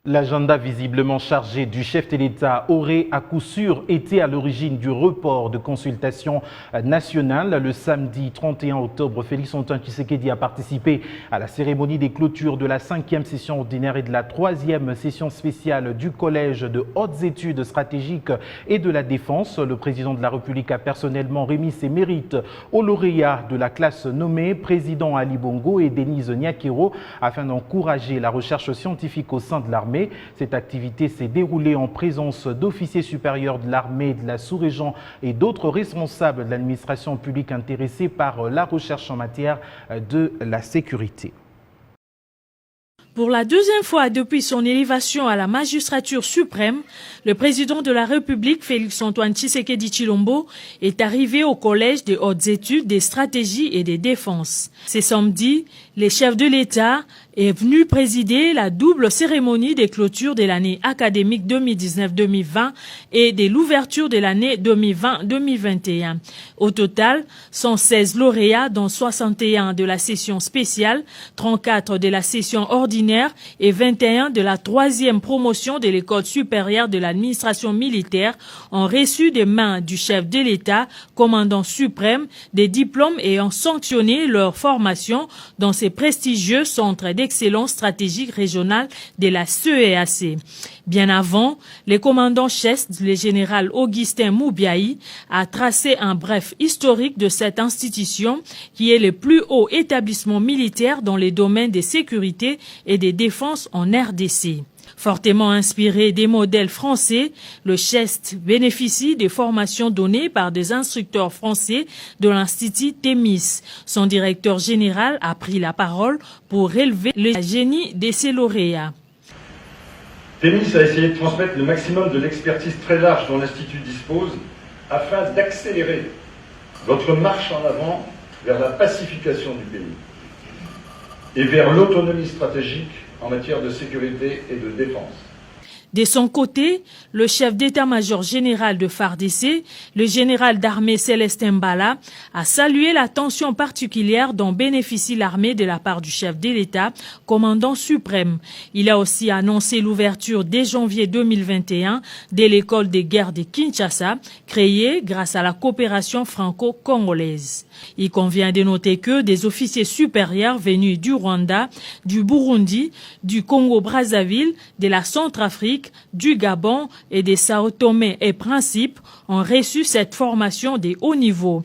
L'agenda visiblement chargé du chef de l'État aurait à coup sûr été à l'origine du report de consultation nationale. Le samedi 31 octobre, Félix-Antoine Tshisekedi a participé à la cérémonie des clôtures de la 5e session ordinaire et de la 3e session spéciale du Collège de hautes études stratégiques et de la défense. Le président de la République a personnellement remis ses mérites aux lauréats de la classe nommée président Ali Bongo et Denise Nyakero afin d'encourager la recherche scientifique au sein de l'armée. Cette activité s'est déroulée en présence d'officiers supérieurs de l'armée, de la sous-région et d'autres responsables de l'administration publique intéressés par la recherche en matière de la sécurité. Pour la deuxième fois depuis son élévation à la magistrature suprême, le président de la République, Félix-Antoine Tshisekedi Tshilombo, est arrivé au Collège des hautes études des stratégies et des défenses. Ce samedi, le chef de l'État est venu présider la double cérémonie des clôtures de l'année académique 2019-2020 et de l'ouverture de l'année 2020-2021. Au total, 116 lauréats, dont 61 de la session spéciale, 34 de la session ordinaire et 21 de la 3e promotion de l'école supérieure de l'administration militaire, ont reçu des mains du chef de l'État, commandant suprême, des diplômes ayant sanctionné leur formation dans ces prestigieux centres d'excellence stratégique régionale de la CEAC. Bien avant, le commandant chef, le général Augustin Moubiaï, a tracé un bref historique de cette institution qui est le plus haut établissement militaire dans les domaines de sécurité et de défense en RDC. Fortement inspiré des modèles français, le CHEST bénéficie des formations données par des instructeurs français de l'Institut Thémis. Son directeur général a pris la parole pour relever le génie de ses lauréats. Thémis a essayé de transmettre le maximum de l'expertise très large dont l'Institut dispose afin d'accélérer votre marche en avant vers la pacification du pays et vers l'autonomie stratégique en matière de sécurité et de défense. De son côté, le chef d'état-major général de FARDC, le général d'armée Célestin Mbala, a salué l'attention particulière dont bénéficie l'armée de la part du chef de l'État, commandant suprême. Il a aussi annoncé l'ouverture dès janvier 2021 de l'école des guerres de Kinshasa, créée grâce à la coopération franco-congolaise. Il convient de noter que des officiers supérieurs venus du Rwanda, du Burundi, du Congo-Brazzaville, de la Centrafrique, du Gabon et des Sao Tomé et Principe ont reçu cette formation de haut niveau.